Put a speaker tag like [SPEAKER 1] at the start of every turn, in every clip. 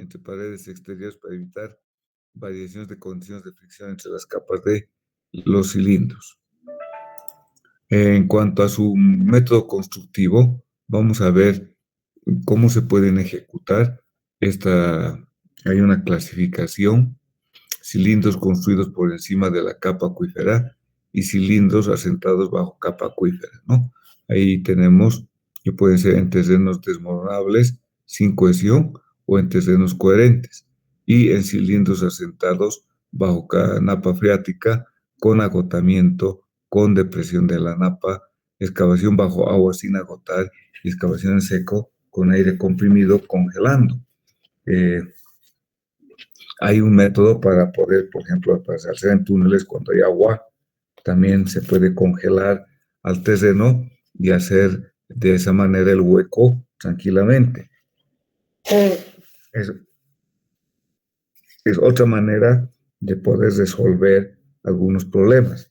[SPEAKER 1] entre paredes exteriores para evitar variaciones de condiciones de fricción entre las capas de los cilindros. En cuanto a su método constructivo, vamos a ver cómo se pueden ejecutar hay una clasificación: cilindros construidos por encima de la capa acuífera y cilindros asentados bajo capa acuífera, ¿no? Ahí tenemos que pueden ser en terrenos desmoronables, sin cohesión, o en terrenos coherentes, y en cilindros asentados bajo napa freática, con agotamiento, con depresión de la napa, excavación bajo agua sin agotar y excavación en seco con aire comprimido congelando. Hay un método para poder, por ejemplo, para hacer en túneles cuando hay agua, también se puede congelar al terreno y hacer de esa manera el hueco tranquilamente. Es otra manera de poder resolver algunos problemas.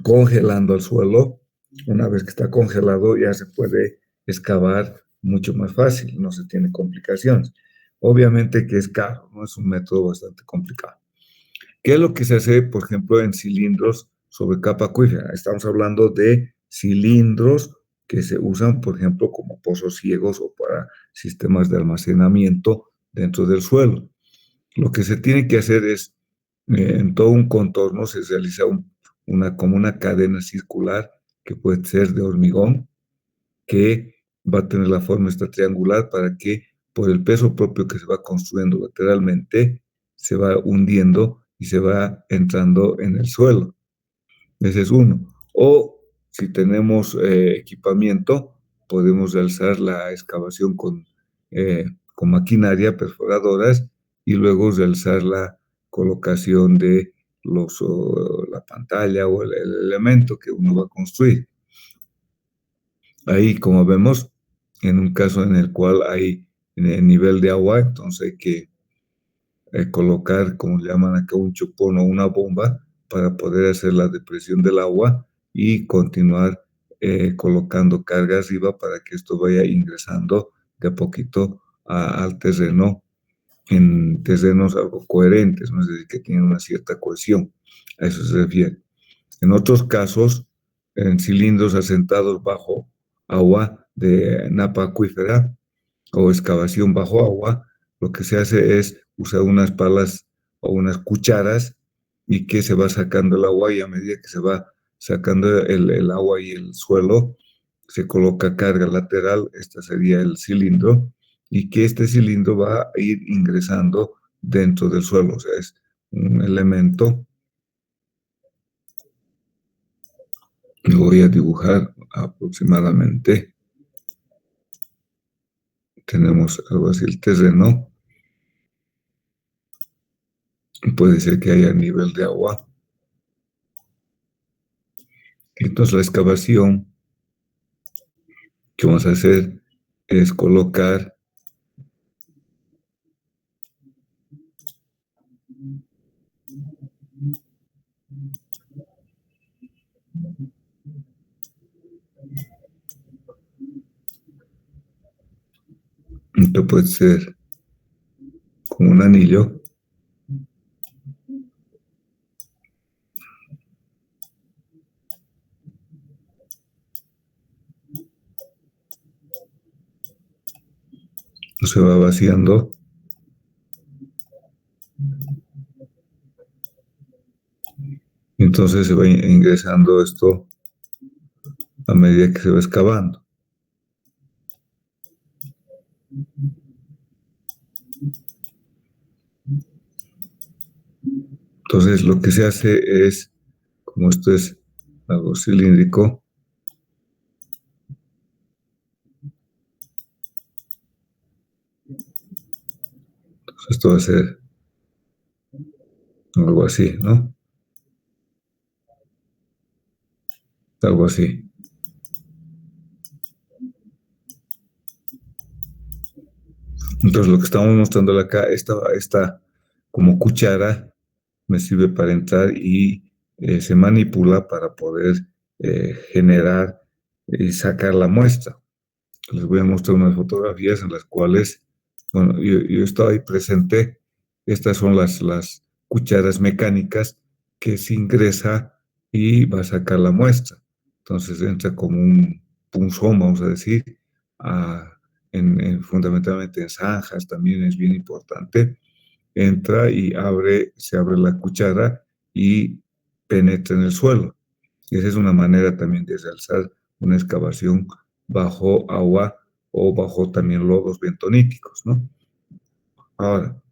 [SPEAKER 1] Congelando el suelo, una vez que está congelado, ya se puede excavar mucho más fácil, no se tiene complicaciones. Obviamente que es caro, ¿no? Es un método bastante complicado. ¿Qué es lo que se hace, por ejemplo, en cilindros sobre capa acuífera? Estamos hablando de cilindros que se usan, por ejemplo, como pozos ciegos o para sistemas de almacenamiento dentro del suelo. Lo que se tiene que hacer es, en todo un contorno, se realiza como una cadena circular que puede ser de hormigón, que va a tener la forma esta triangular para que, por el peso propio que se va construyendo lateralmente, se va hundiendo y se va entrando en el suelo. Ese es uno. O si tenemos equipamiento, podemos realizar la excavación con maquinaria, perforadoras, y luego realizar la colocación de la pantalla o el elemento que uno va a construir. Ahí, como vemos, en un caso en el cual hay nivel de agua, entonces hay que colocar, como le llaman acá, un chupón o una bomba para poder hacer la depresión del agua y continuar colocando carga arriba para que esto vaya ingresando de a poquito al terreno, en terrenos algo coherentes, ¿no? Es decir, que tienen una cierta cohesión. A eso se refiere. En otros casos, en cilindros asentados bajo agua de napa acuífera o excavación bajo agua, lo que se hace es usar unas palas o unas cucharas, y que se va sacando el agua, y a medida que se va sacando el agua y el suelo, se coloca carga lateral, este sería el cilindro, y que este cilindro va a ir ingresando dentro del suelo, o sea, es un elemento. Lo voy a dibujar aproximadamente. Tenemos algo así el terreno. Puede ser que haya nivel de agua. Entonces la excavación que vamos a hacer es colocar esto, puede ser como un anillo. Se va vaciando. Entonces se va ingresando esto a medida que se va excavando. Entonces lo que se hace es, como esto es algo cilíndrico, entonces esto va a ser algo así, ¿no? Algo así. Entonces lo que estamos mostrando acá, esta como cuchara, me sirve para entrar y se manipula para poder generar y sacar la muestra. Les voy a mostrar unas fotografías en las cuales Bueno, yo estaba ahí presente. Estas son las cucharas mecánicas que se ingresa y va a sacar la muestra. Entonces entra como un punzón, vamos a decir, a- fundamentalmente en zanjas también es bien importante. Entra y se abre la cuchara y penetra en el suelo. Y esa es una manera también de realizar una excavación bajo agua o bajo también lodos bentoníticos, ¿no? Ahora,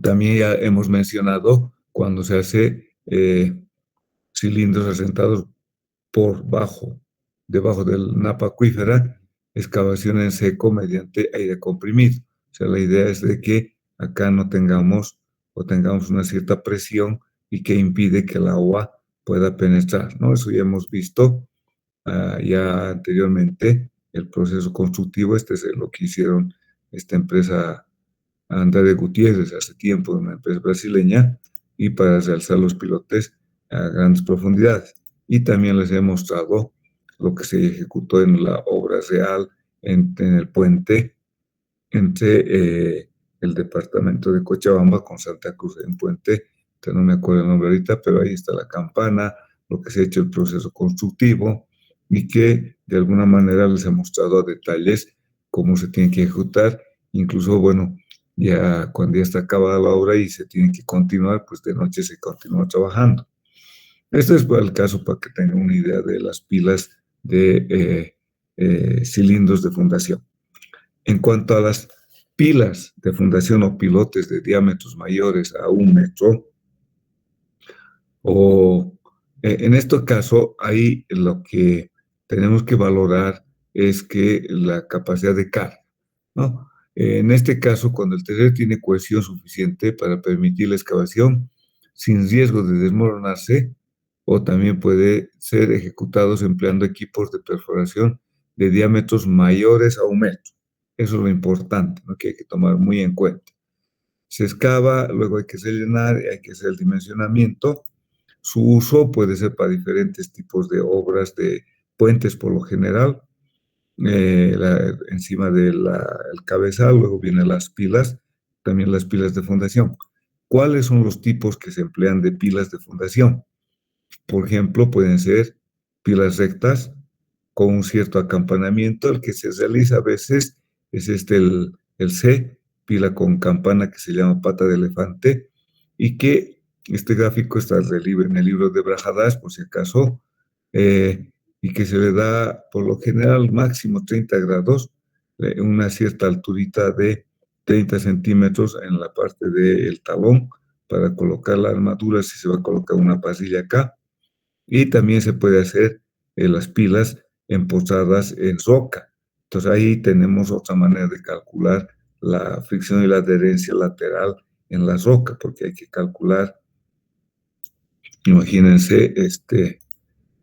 [SPEAKER 1] también ya hemos mencionado cuando se hace cilindros asentados por debajo del napa acuífera, excavación en seco mediante aire comprimido. O sea, la idea es de que acá no tengamos o tengamos una cierta presión y que impide que el agua pueda penetrar, ¿no? Eso ya hemos visto ya anteriormente, el proceso constructivo, este es lo que hicieron esta empresa Andrade Gutiérrez hace tiempo, una empresa brasileña, y para realzar los pilotes a grandes profundidades. Y también les he mostrado lo que se ejecutó en la obra real en el puente entre el departamento de Cochabamba con Santa Cruz en puente, que no me acuerdo el nombre ahorita, pero ahí está la campana, lo que se ha hecho el proceso constructivo y que de alguna manera les he mostrado a detalles cómo se tiene que ejecutar, incluso, bueno, ya cuando ya está acabada la obra y se tiene que continuar, pues de noche se continúa trabajando. Este es el caso para que tengan una idea de las pilas de cilindros de fundación. En cuanto a las pilas de fundación o pilotes de diámetros mayores a 1 metro, o en este caso, ahí lo que tenemos que valorar es que la capacidad de carga, ¿no? En este caso, cuando el terreno tiene cohesión suficiente para permitir la excavación sin riesgo de desmoronarse, o también puede ser ejecutados empleando equipos de perforación de diámetros mayores a 1 metro. Eso es lo importante, ¿no? Que hay que tomar muy en cuenta. Se excava, luego hay que rellenar, hay que hacer el dimensionamiento. Su uso puede ser para diferentes tipos de obras de puentes por lo general, encima del cabezal, luego vienen las pilas, también las pilas de fundación. ¿Cuáles son los tipos que se emplean de pilas de fundación? Por ejemplo, pueden ser pilas rectas con un cierto acampanamiento. El que se realiza a veces es el C, pila con campana que se llama pata de elefante, y que este gráfico está en el libro de Brajadas, por si acaso, y que se le da por lo general máximo 30 grados, una cierta alturita de 30 centímetros en la parte del talón para colocar la armadura si se va a colocar una pasilla acá. Y también se puede hacer las pilas emposadas en roca. Entonces ahí tenemos otra manera de calcular la fricción y la adherencia lateral en la roca, porque hay que calcular, imagínense,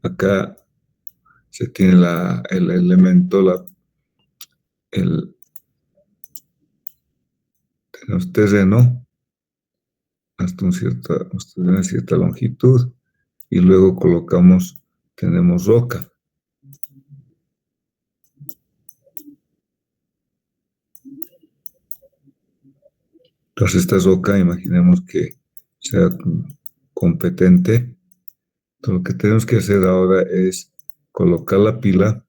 [SPEAKER 1] acá se tiene el elemento, tenemos terreno hasta una cierta longitud y luego tenemos roca. Entonces esta roca, imaginemos que sea competente. Entonces, lo que tenemos que hacer ahora es colocar la pila.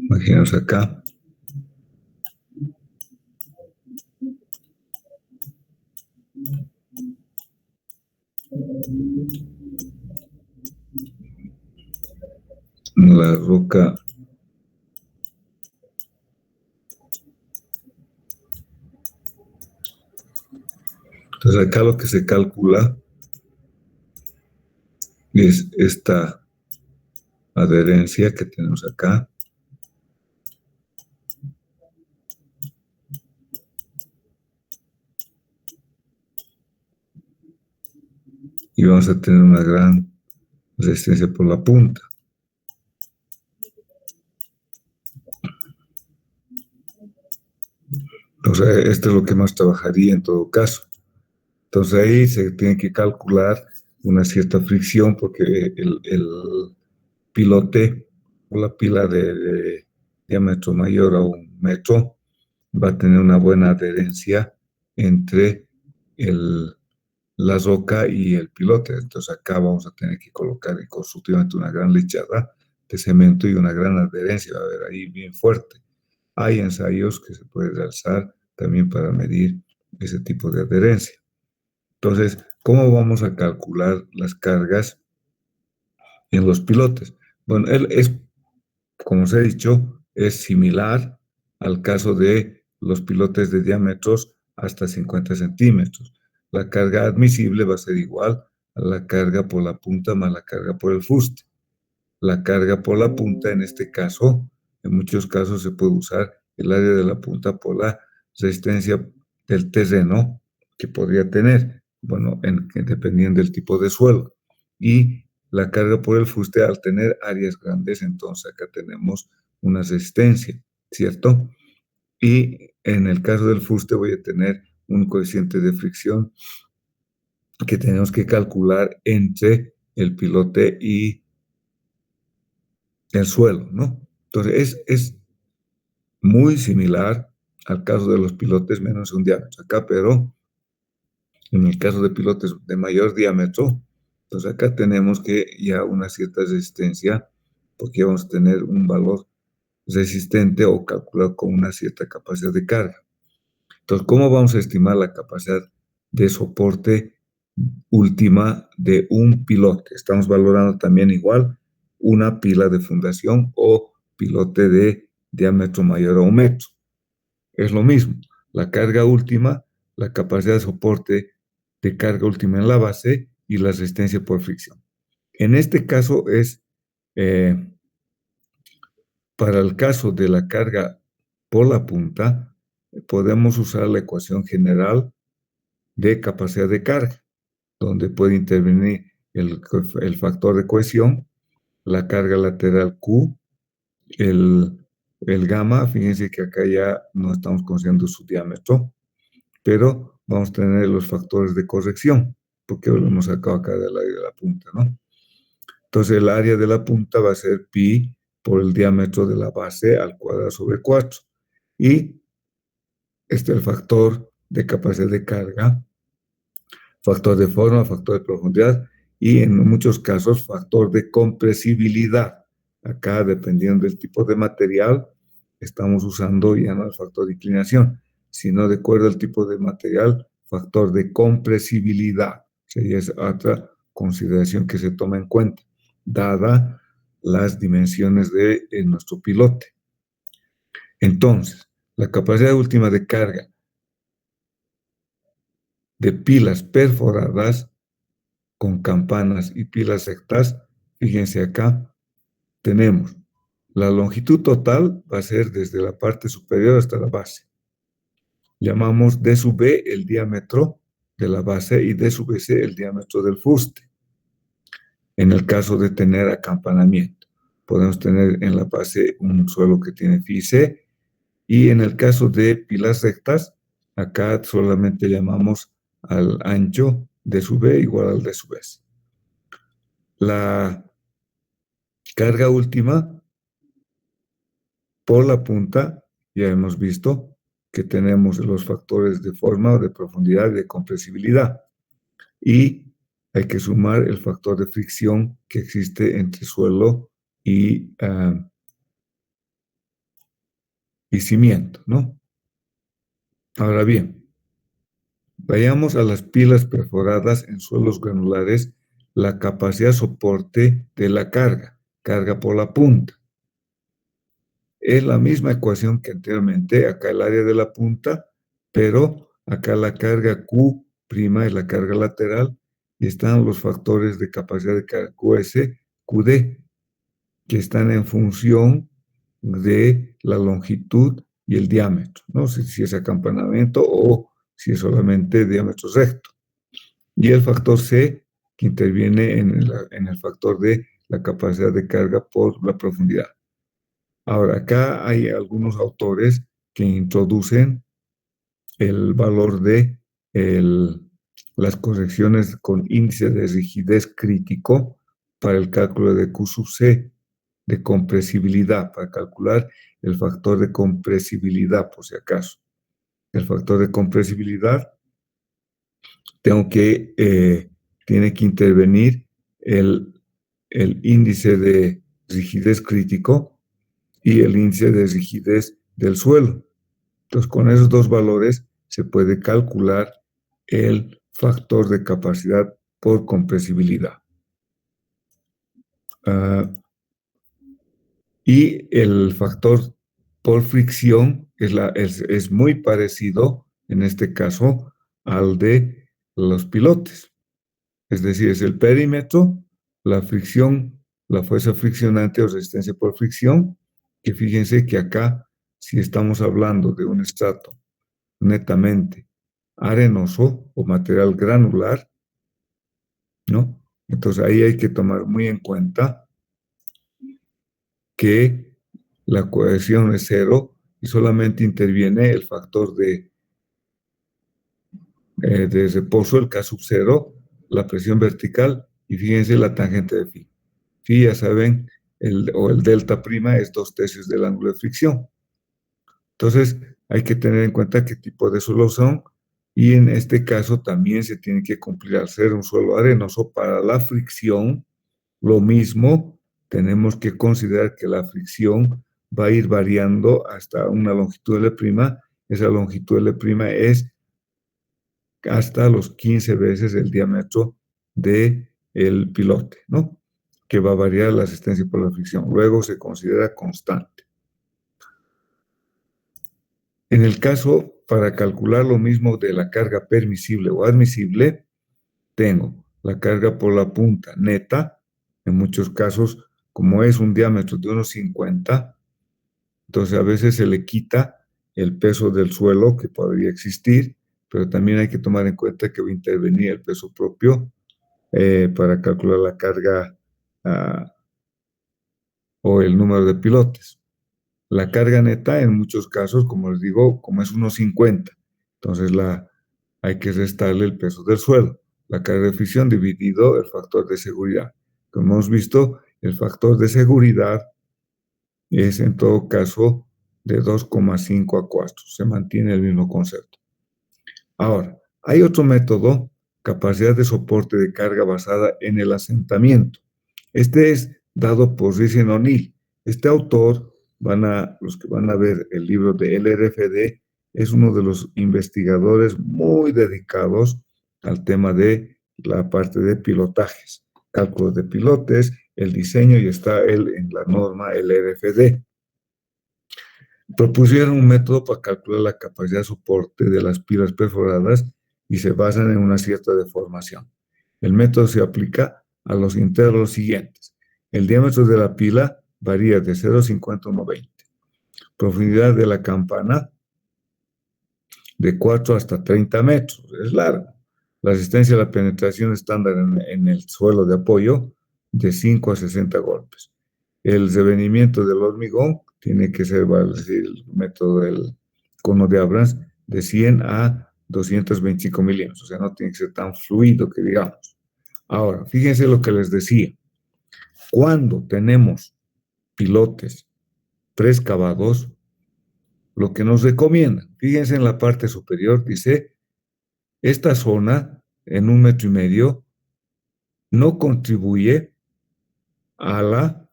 [SPEAKER 1] Imaginaos acá. La roca. Entonces acá lo que se calcula es esta adherencia que tenemos acá. Y vamos a tener una gran resistencia por la punta. O sea, esto es lo que más trabajaría en todo caso. Entonces ahí se tiene que calcular una cierta fricción porque el pilote o la pila de diámetro mayor a 1 metro va a tener una buena adherencia entre el, la roca y el pilote. Entonces acá vamos a tener que colocar constructivamente una gran lechada de cemento y una gran adherencia, va a haber ahí bien fuerte. Hay ensayos que se pueden realizar también para medir ese tipo de adherencia. Entonces, ¿cómo vamos a calcular las cargas en los pilotes? Bueno, él es, como os he dicho, es similar al caso de los pilotes de diámetros hasta 50 centímetros. La carga admisible va a ser igual a la carga por la punta más la carga por el fuste. La carga por la punta, en este caso, en muchos casos se puede usar el área de la punta por la resistencia del terreno que podría tener, bueno, dependiendo del tipo de suelo. Y la carga por el fuste, al tener áreas grandes, entonces acá tenemos una resistencia, ¿cierto? Y en el caso del fuste voy a tener un coeficiente de fricción que tenemos que calcular entre el pilote y el suelo, ¿no? Entonces, es muy similar al caso de los pilotes menos un diámetro acá, pero en el caso de pilotes de mayor diámetro, entonces acá tenemos que ya una cierta resistencia, porque vamos a tener un valor resistente o calculado con una cierta capacidad de carga. Entonces, ¿cómo vamos a estimar la capacidad de soporte última de un pilote? Estamos valorando también igual una pila de fundación o pilote de diámetro mayor a 1 metro. Es lo mismo. La carga última, la capacidad de soporte de carga última en la base y la resistencia por fricción. En este caso es, para el caso de la carga por la punta, podemos usar la ecuación general de capacidad de carga, donde puede intervenir el factor de cohesión, la carga lateral Q, el gamma. Fíjense que acá ya no estamos considerando su diámetro, pero vamos a tener los factores de corrección, porque lo hemos sacado acá del área de la punta, ¿no? Entonces el área de la punta va a ser pi por el diámetro de la base al cuadrado sobre 4. Y este es el factor de capacidad de carga, factor de forma, factor de profundidad y en muchos casos factor de compresibilidad. Acá, dependiendo del tipo de material, estamos usando ya no el factor de inclinación, sino de acuerdo al tipo de material, factor de compresibilidad. Sería esa otra consideración que se toma en cuenta, dada las dimensiones de nuestro pilote. Entonces, la capacidad última de carga de pilas perforadas con campanas y pilas rectas, fíjense acá, tenemos la longitud total va a ser desde la parte superior hasta la base. Llamamos D sub B el diámetro de la base y D sub C el diámetro del fuste. En el caso de tener acampanamiento, podemos tener en la base un suelo que tiene phi C, y en el caso de pilas rectas, acá solamente llamamos al ancho D sub B igual al D sub S. La carga última por la punta, ya hemos visto que tenemos los factores de forma o de profundidad y de compresibilidad. Y hay que sumar el factor de fricción que existe entre suelo y cimiento, ¿no? Ahora bien, vayamos a las pilas perforadas en suelos granulares, la capacidad de soporte de la carga, carga por la punta. Es la misma ecuación que anteriormente, acá el área de la punta, pero acá la carga Q' es la carga lateral y están los factores de capacidad de carga QS, QD, que están en función de la longitud y el diámetro, ¿no? Si es acampanamiento o si es solamente diámetro recto. Y el factor C, que interviene en el factor de la capacidad de carga por la profundidad. Ahora, acá hay algunos autores que introducen el valor de las correcciones con índice de rigidez crítico para el cálculo de Q sub C, de compresibilidad, para calcular el factor de compresibilidad, por si acaso. El factor de compresibilidad tiene que intervenir el índice de rigidez crítico y el índice de rigidez del suelo. Entonces, con esos dos valores se puede calcular el factor de capacidad por compresibilidad. Y el factor por fricción es muy parecido, en este caso, al de los pilotes. Es decir, es el perímetro, la fricción, la fuerza friccionante o resistencia por fricción, que fíjense que acá, si estamos hablando de un estrato netamente arenoso o material granular, ¿no? Entonces ahí hay que tomar muy en cuenta que la cohesión es cero y solamente interviene el factor de reposo, el K sub cero, la presión vertical y fíjense la tangente de phi. Phi, ya saben, el delta prima es 2/3 del ángulo de fricción. Entonces hay que tener en cuenta qué tipo de suelo son y en este caso también se tiene que cumplir al ser un suelo arenoso para la fricción. Lo mismo, tenemos que considerar que la fricción va a ir variando hasta una longitud L'. Esa longitud L' es hasta los 15 veces el diámetro del pilote, ¿no? Que va a variar la asistencia por la fricción. Luego se considera constante. En el caso, para calcular lo mismo de la carga permisible o admisible, tengo la carga por la punta neta, en muchos casos, como es un diámetro de unos 50, entonces a veces se le quita el peso del suelo que podría existir, pero también hay que tomar en cuenta que va a intervenir el peso propio para calcular la carga o el número de pilotes. La carga neta, en muchos casos, como les digo, como es unos 50, entonces hay que restarle el peso del suelo. La carga de fricción dividido el factor de seguridad. Como hemos visto, el factor de seguridad es en todo caso de 2,5 a 4. Se mantiene el mismo concepto. Ahora, hay otro método, capacidad de soporte de carga basada en el asentamiento. Este es dado por Ricin O'Neill. Este autor, los que van a ver el libro de LRFD, es uno de los investigadores muy dedicados al tema de la parte de pilotajes, cálculos de pilotes, el diseño, y está él en la norma LRFD. Propusieron un método para calcular la capacidad de soporte de las pilas perforadas y se basan en una cierta deformación. El método se aplica a los intervalos siguientes. El diámetro de la pila varía de 0,50 a 1,20. Profundidad de la campana de 4 hasta 30 metros. Es largo. La resistencia a la penetración estándar en el suelo de apoyo de 5 a 60 golpes. El revenimiento del hormigón tiene que ser, vale decir, el método del cono de Abrams, de 100 a 225 milímetros. O sea, no tiene que ser tan fluido que digamos. Ahora, fíjense lo que les decía. Cuando tenemos pilotes preexcavados, lo que nos recomiendan, fíjense en la parte superior, dice, esta zona en 1,5 metros no contribuye a la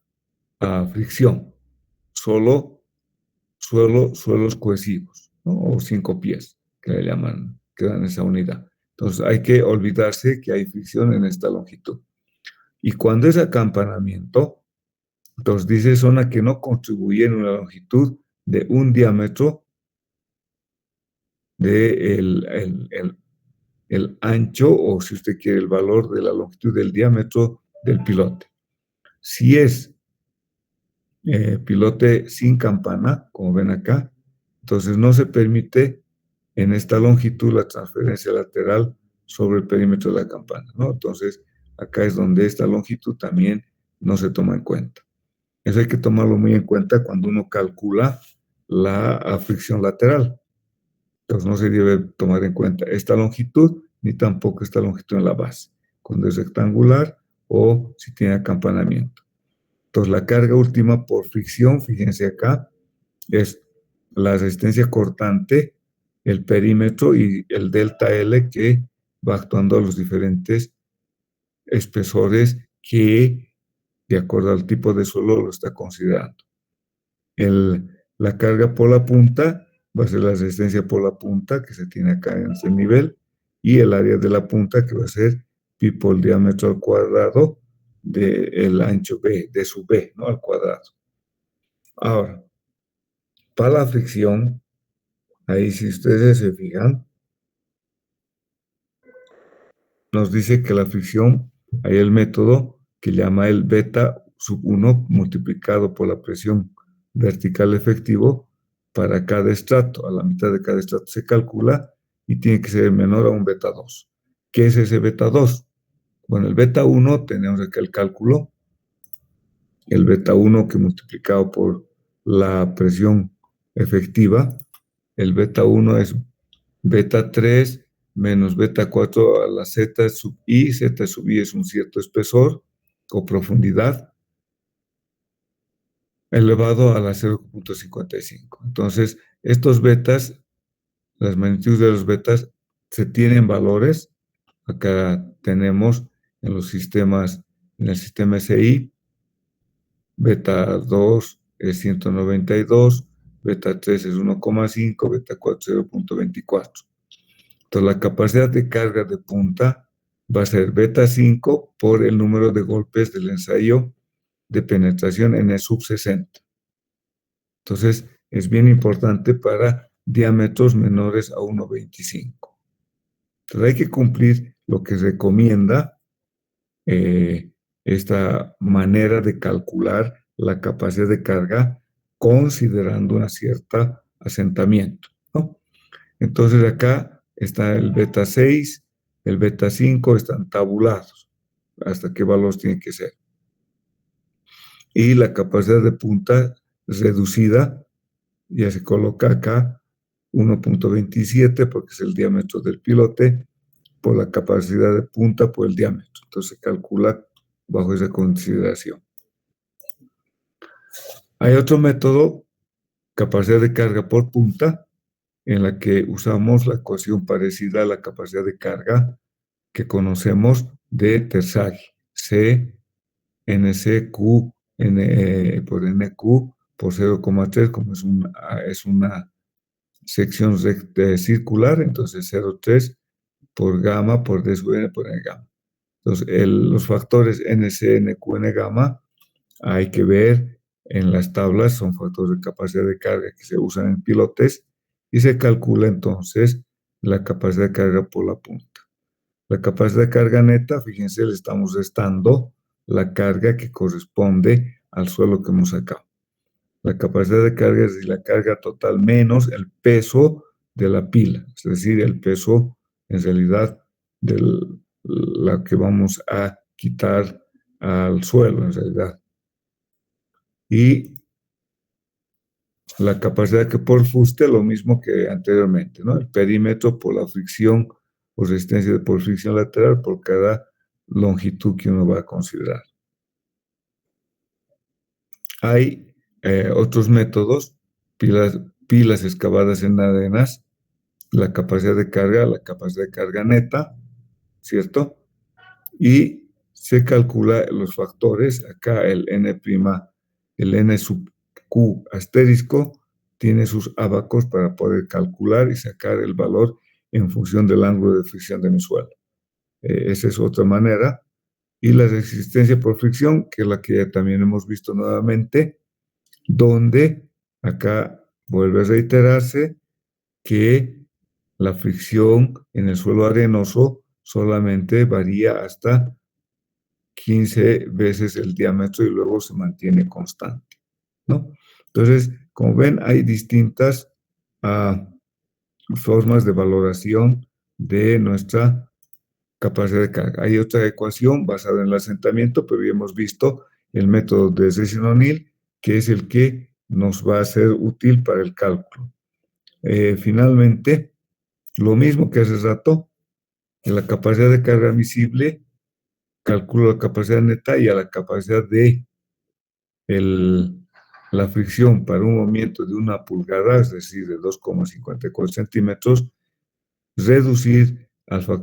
[SPEAKER 1] fricción, solo suelos cohesivos, ¿no? O 5 pies, que le llaman, que dan esa unidad. Entonces hay que olvidarse que hay fricción en esta longitud. Y cuando es acampanamiento, entonces dice zona que no contribuye en una longitud de un diámetro de el ancho, o si usted quiere el valor de la longitud del diámetro del pilote. Si es pilote sin campana, como ven acá, entonces no se permite en esta longitud la transferencia lateral sobre el perímetro de la campana, ¿no? Entonces acá es donde esta longitud también no se toma en cuenta. Eso hay que tomarlo muy en cuenta cuando uno calcula la fricción lateral. Entonces no se debe tomar en cuenta esta longitud ni tampoco esta longitud en la base, cuando es rectangular o si tiene acampanamiento. Entonces, la carga última por fricción, fíjense acá, es la resistencia cortante, el perímetro y el delta L que va actuando a los diferentes espesores que, de acuerdo al tipo de suelo, lo está considerando. La carga por la punta va a ser la resistencia por la punta que se tiene acá en este nivel y el área de la punta que va a ser pi por el diámetro al cuadrado del ancho B, de su B, ¿no? Al cuadrado. Ahora, para la fricción, ahí si ustedes se fijan, nos dice que la fricción, hay el método que llama el beta sub 1 multiplicado por la presión vertical efectivo para cada estrato. A la mitad de cada estrato se calcula y tiene que ser menor a un beta 2. ¿Qué es ese beta 2? Bueno, el beta 1 tenemos acá el cálculo. El beta 1 que multiplicado por la presión efectiva. El beta 1 es beta 3 menos beta 4 a la z sub i. Z sub i es un cierto espesor o profundidad elevado a la 0.55. Entonces, estos betas, las magnitudes de los betas, se tienen valores. Acá tenemos en los sistemas, en el sistema SI, beta 2 es 192, beta 3 es 1,5, beta 4 0.24. Entonces, la capacidad de carga de punta va a ser beta 5 por el número de golpes del ensayo de penetración en el sub 60. Entonces, es bien importante para diámetros menores a 1,25. Entonces, hay que cumplir lo que recomienda esta manera de calcular la capacidad de carga considerando una cierta asentamiento, ¿no? Entonces, acá está el beta 6, el beta 5 están tabulados, hasta qué valores tiene que ser. Y la capacidad de punta reducida ya se coloca acá 1.27 porque es el diámetro del pilote por la capacidad de punta por el diámetro. Entonces se calcula bajo esa consideración. Hay otro método, capacidad de carga por punta, en la que usamos la ecuación parecida a la capacidad de carga que conocemos de Terzaghi, C, NC, por NQ por 0,3, como es una sección circular, entonces 0,3 por gamma por D sub n por n gamma. Entonces, los factores NC, NQ, N gamma hay que ver en las tablas, son factores de capacidad de carga que se usan en pilotes y se calcula entonces la capacidad de carga por la punta. La capacidad de carga neta, fíjense, le estamos restando la carga que corresponde al suelo que hemos sacado. La capacidad de carga es la carga total menos el peso de la pila, es decir, el peso en realidad de la que vamos a quitar al suelo en realidad. Y la capacidad que por fuste, lo mismo que anteriormente, ¿no? El perímetro por la fricción o resistencia por fricción lateral por cada longitud que uno va a considerar. Hay otros métodos, pilas excavadas en arenas, la capacidad de carga neta, ¿cierto? Y se calcula los factores, acá el N', el N sub Q asterisco, tiene sus abacos para poder calcular y sacar el valor en función del ángulo de fricción de mi suelo. Esa es otra manera. Y la resistencia por fricción, que es la que ya también hemos visto nuevamente, donde acá vuelve a reiterarse que la fricción en el suelo arenoso solamente varía hasta 15 veces el diámetro y luego se mantiene constante, ¿no? Entonces, como ven, hay distintas formas de valoración de nuestra capacidad de carga. Hay otra ecuación basada en el asentamiento, pero ya hemos visto el método de Session O'Neill, que es el que nos va a ser útil para el cálculo. Finalmente, lo mismo que hace rato, En la capacidad de carga admisible, calculo la capacidad neta y a la capacidad de la fricción para un movimiento de 1 pulgada, es decir, de 2,54 centímetros, reducir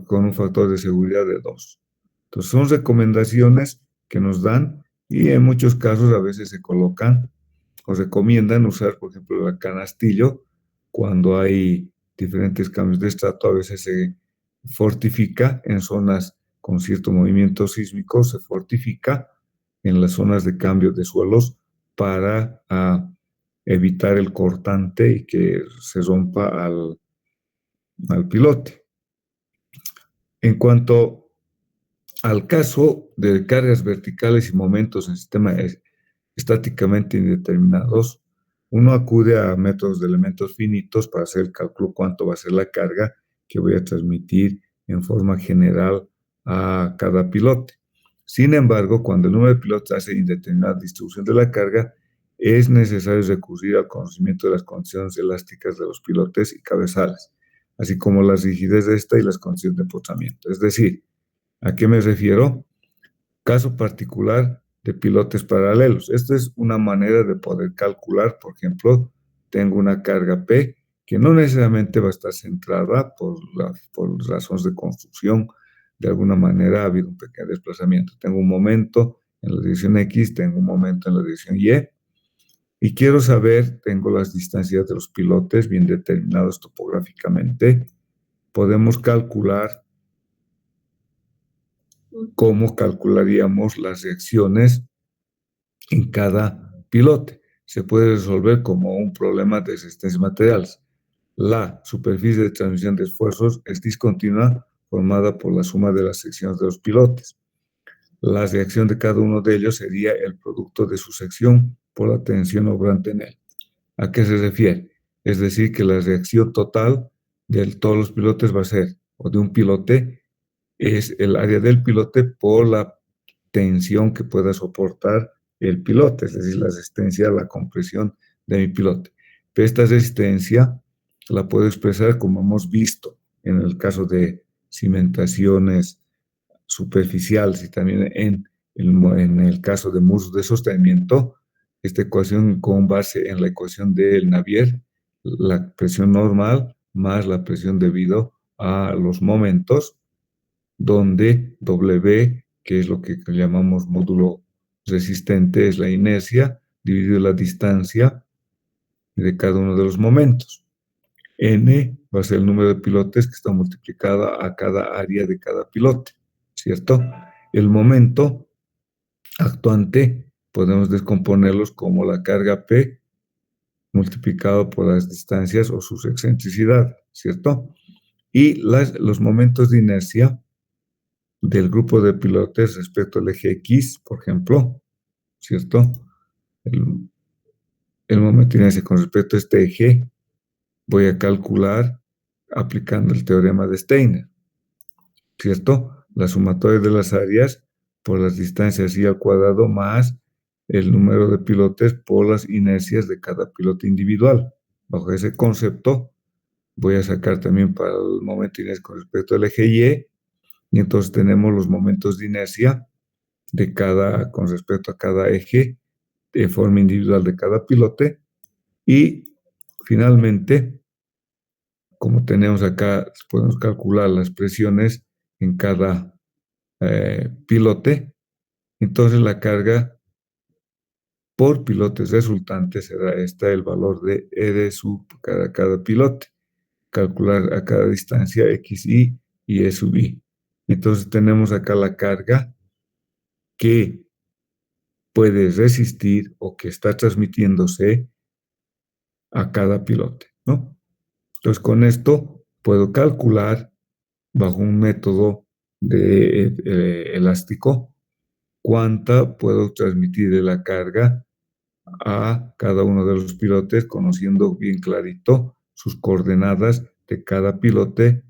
[SPEAKER 1] con un factor de seguridad de 2. Entonces, son recomendaciones que nos dan y en muchos casos a veces se colocan o recomiendan usar, por ejemplo, el canastillo cuando hay diferentes cambios de estrato. A veces se fortifica en zonas con cierto movimiento sísmico, se fortifica en las zonas de cambio de suelos para evitar el cortante y que se rompa al pilote. En cuanto al caso de cargas verticales y momentos en sistemas estáticamente indeterminados, uno acude a métodos de elementos finitos para hacer el cálculo cuánto va a ser la carga que voy a transmitir en forma general a cada pilote. Sin embargo, cuando el número de pilotos hace indeterminada distribución de la carga, es necesario recurrir al conocimiento de las condiciones elásticas de los pilotes y cabezales, así como la rigidez de esta y las condiciones de empotramiento. Es decir, ¿a qué me refiero? Caso particular de pilotes paralelos. Esta es una manera de poder calcular, por ejemplo, tengo una carga P que no necesariamente va a estar centrada por razones de construcción. De alguna manera ha habido un pequeño desplazamiento. Tengo un momento en la dirección X, tengo un momento en la dirección y quiero saber, tengo las distancias de los pilotes bien determinadas topográficamente. Podemos calcular cómo calcularíamos las reacciones en cada pilote. Se puede resolver como un problema de resistencia de materiales. La superficie de transmisión de esfuerzos es discontinua, formada por la suma de las secciones de los pilotes. La reacción de cada uno de ellos sería el producto de su sección por la tensión obrante en él. ¿A qué se refiere? Es decir, que la reacción total de todos los pilotes va a ser, o de un pilote, es el área del pilote por la tensión que pueda soportar el pilote, es decir, la resistencia a la compresión de mi pilote. Pero esta resistencia la puedo expresar como hemos visto en el caso de cimentaciones superficiales y también en el caso de muros de sostenimiento. Esta ecuación con base en la ecuación del Navier, la presión normal más la presión debido a los momentos, donde W, que es lo que llamamos módulo resistente, es la inercia, dividido la distancia de cada uno de los momentos. N va a ser el número de pilotes que está multiplicada a cada área de cada pilote, ¿cierto? El momento actuante podemos descomponerlos como la carga P multiplicado por las distancias o sus excentricidad, ¿cierto? Y los momentos de inercia del grupo de pilotes respecto al eje X, por ejemplo, ¿cierto? El momento de inercia con respecto a este eje voy a calcular aplicando el teorema de Steiner, ¿cierto? La sumatoria de las áreas por las distancias I al cuadrado más el número de pilotes por las inercias de cada pilote individual. Bajo ese concepto voy a sacar también para el momento de inercia con respecto al eje y entonces tenemos los momentos de inercia con respecto a cada eje de forma individual de cada pilote. Y finalmente, como tenemos acá, podemos calcular las presiones en cada pilote. Entonces la carga por pilotes resultante será el valor de E de sub cada pilote. Calcular a cada distancia XI y E sub I. Entonces tenemos acá la carga que puede resistir o que está transmitiéndose a cada pilote, ¿no? Entonces, con esto puedo calcular bajo un método elástico cuánta puedo transmitir de la carga a cada uno de los pilotes, conociendo bien clarito sus coordenadas de cada pilote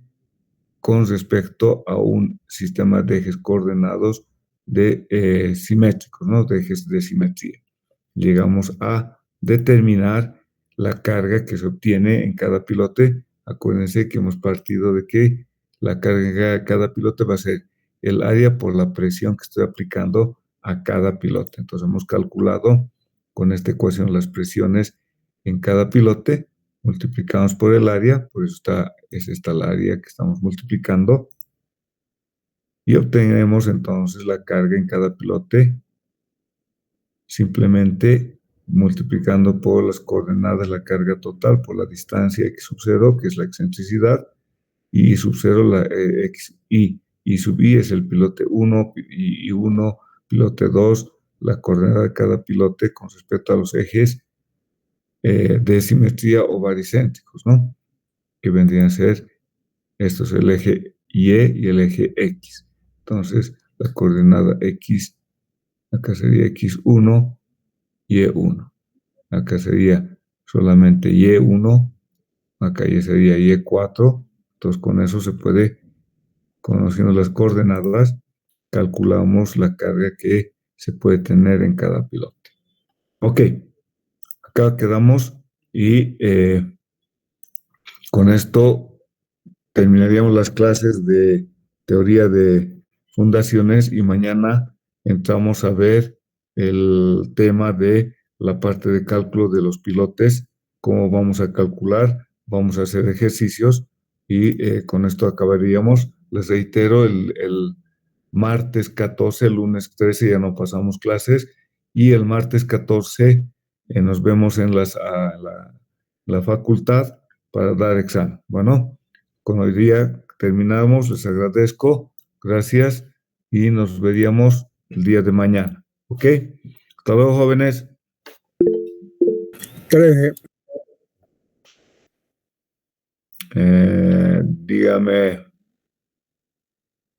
[SPEAKER 1] con respecto a un sistema de ejes coordenados simétricos, ¿no? De ejes de simetría. Llegamos a determinar la carga que se obtiene en cada pilote. Acuérdense que hemos partido de que la carga de cada pilote va a ser el área por la presión que estoy aplicando a cada pilote. Entonces hemos calculado con esta ecuación las presiones en cada pilote, multiplicamos por el área, por eso es esta la área que estamos multiplicando, y obtenemos entonces la carga en cada pilote simplemente multiplicando por las coordenadas la carga total por la distancia x sub 0, que es la excentricidad, y sub 0 la x y sub i es el pilote 1 y 1, pilote 2, la coordenada de cada pilote con respecto a los ejes de simetría o baricéntricos, ¿no? Que vendrían a ser, esto es el eje y el eje x. Entonces, la coordenada x, acá sería x1, y1. Acá sería solamente y1, acá ya sería y4. Entonces, con eso se puede, conociendo las coordenadas, calculamos la carga que se puede tener en cada pilote. Ok, acá quedamos y con esto terminaríamos las clases de teoría de fundaciones y mañana entramos a ver el tema de la parte de cálculo de los pilotes, cómo vamos a calcular, vamos a hacer ejercicios y con esto acabaríamos. Les reitero, el martes 14, el lunes 13 ya no pasamos clases y el martes 14 nos vemos en la facultad para dar examen. Bueno, con hoy día terminamos, les agradezco, gracias y nos veríamos el día de mañana. ¿Ok? Hasta luego, jóvenes.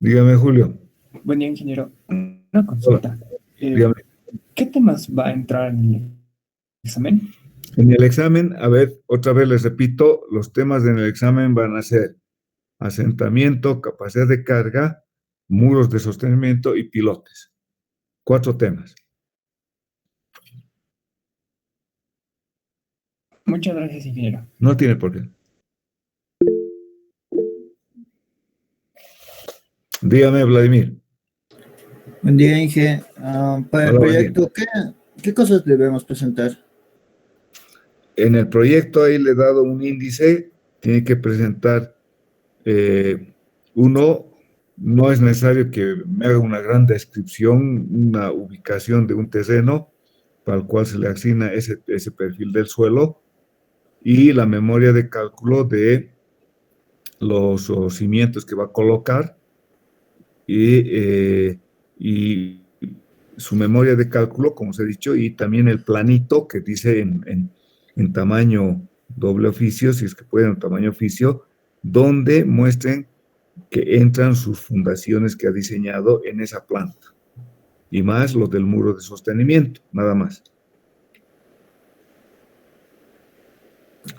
[SPEAKER 1] Dígame, Julio.
[SPEAKER 2] Buen día, ingeniero. Una
[SPEAKER 1] Hola,
[SPEAKER 2] consulta.
[SPEAKER 1] dígame.
[SPEAKER 2] ¿Qué temas va a entrar en el examen?
[SPEAKER 1] En el examen, a ver, otra vez les repito, los temas en el examen van a ser asentamiento, capacidad de carga, muros de sostenimiento y pilotes. 4 temas.
[SPEAKER 2] Muchas gracias, ingeniero.
[SPEAKER 1] No tiene por qué. Dígame, Vladimir.
[SPEAKER 3] Buen día, Inge. Para el
[SPEAKER 1] Hola, buen día.
[SPEAKER 3] proyecto, ¿qué cosas debemos presentar?
[SPEAKER 1] En el proyecto ahí le he dado un índice, tiene que presentar uno, no es necesario que me haga una gran descripción, una ubicación de un terreno para el cual se le asigna ese perfil del suelo y la memoria de cálculo de los cimientos que va a colocar y su memoria de cálculo, como os he dicho, y también el planito que dice en tamaño doble oficio, si es que pueden, en tamaño oficio, donde muestren que entran sus fundaciones que ha diseñado en esa planta. Y más los del muro de sostenimiento, nada más.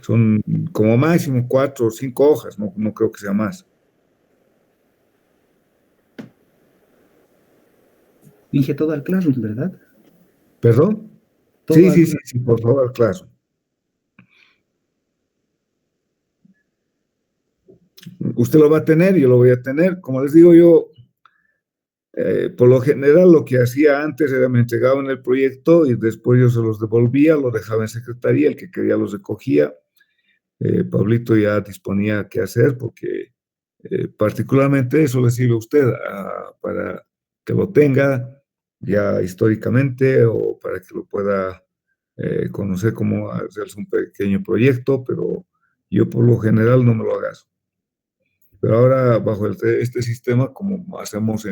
[SPEAKER 1] Son como máximo 4 o 5 hojas, no creo que sea más.
[SPEAKER 4] Dije todo al Classroom, ¿verdad?
[SPEAKER 1] ¿Perdón?
[SPEAKER 4] Todo
[SPEAKER 1] Sí, por favor, claro. Usted lo va a tener, yo lo voy a tener. Como les digo yo, por lo general lo que hacía antes era me entregaban el proyecto y después yo se los devolvía, lo dejaba en secretaría, el que quería los recogía. Pablito ya disponía qué hacer porque particularmente eso le sirve a usted para que lo tenga ya históricamente o para que lo pueda conocer cómo hacerse un pequeño proyecto, pero yo por lo general no me lo hagas. Pero ahora bajo este sistema, como hacemos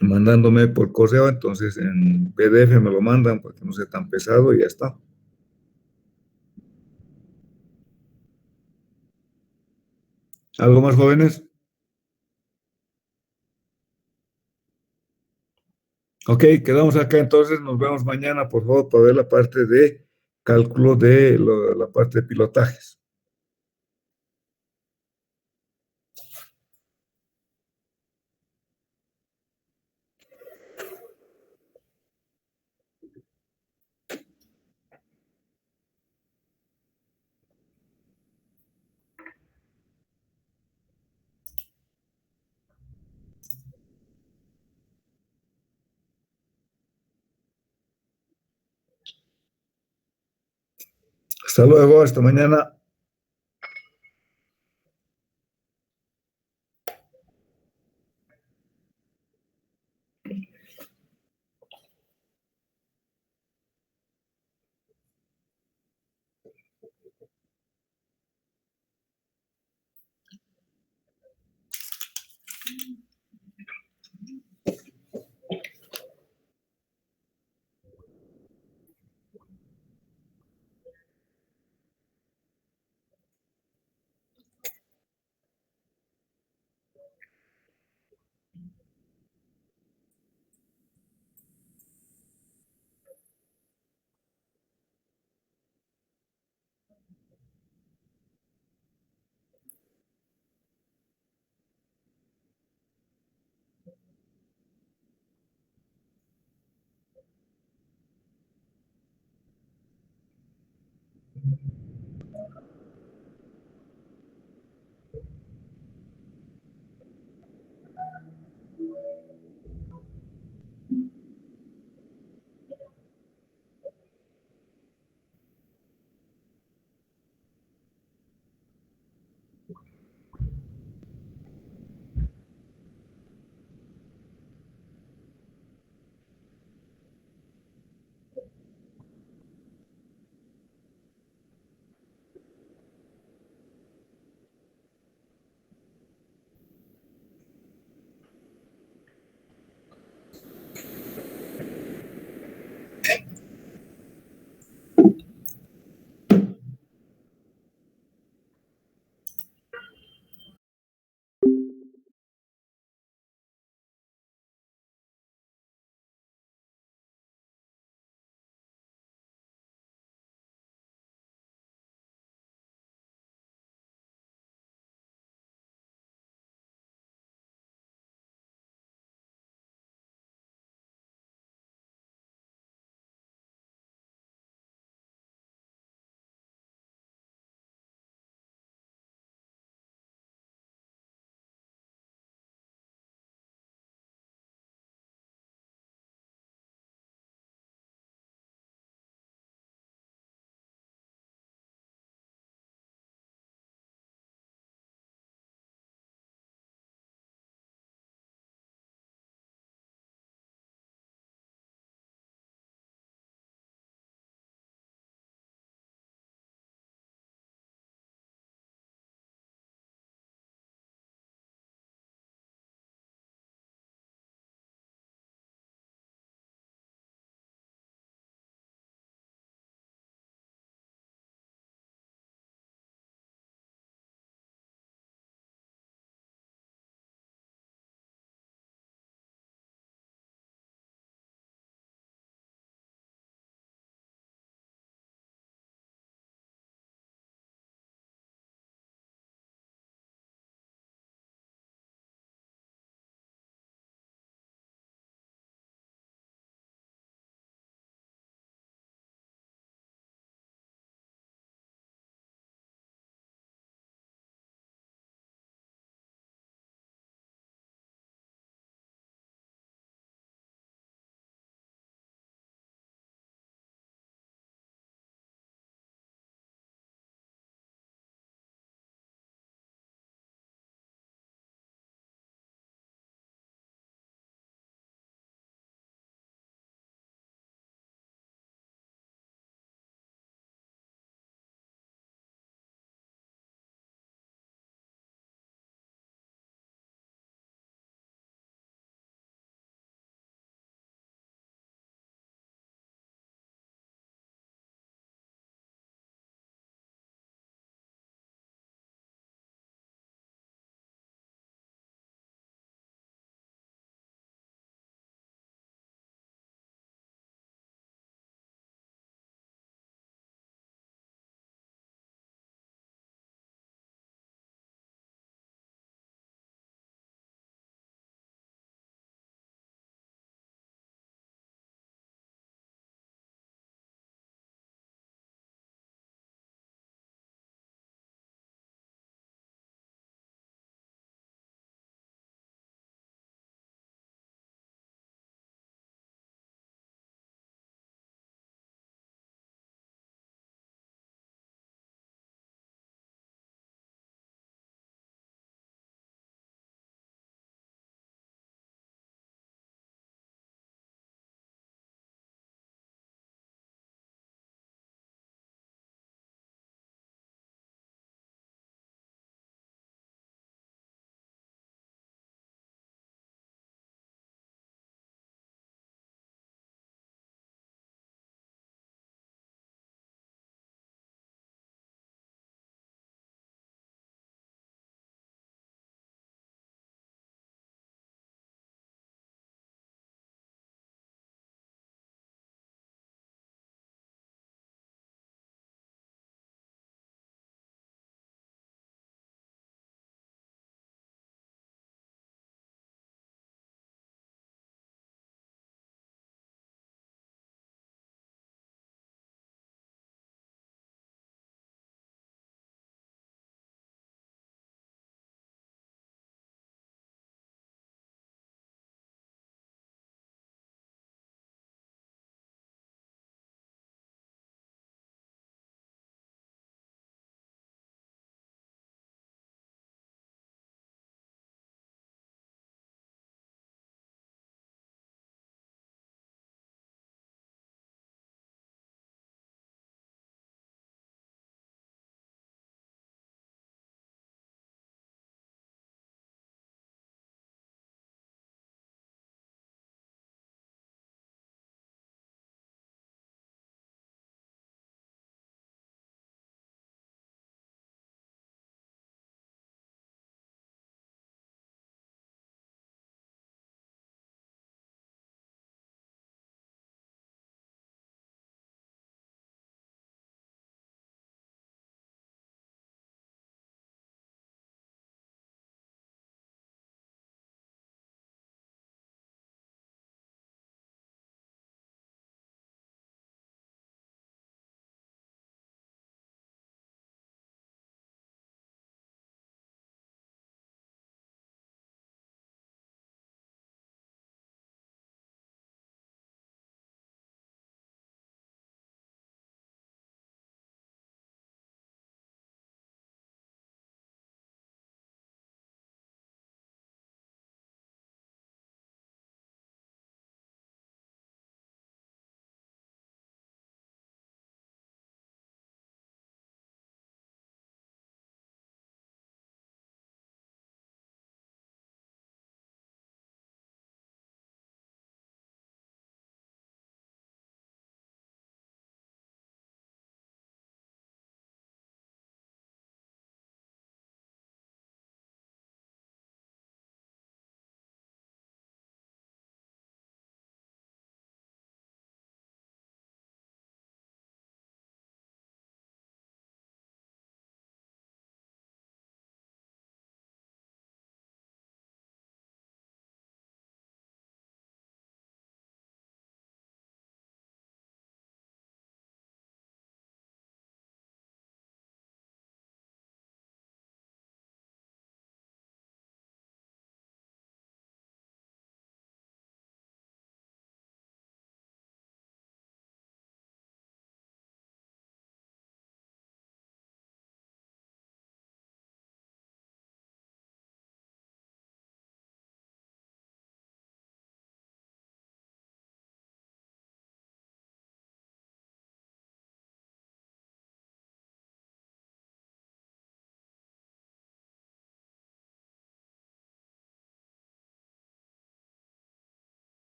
[SPEAKER 1] mandándome por correo, entonces en PDF me lo mandan para que no sea tan pesado y ya está. ¿Algo más, jóvenes? Ok, quedamos acá entonces, nos vemos mañana, por favor, para ver la parte de cálculo de la parte de pilotajes. Hasta luego, hasta mañana.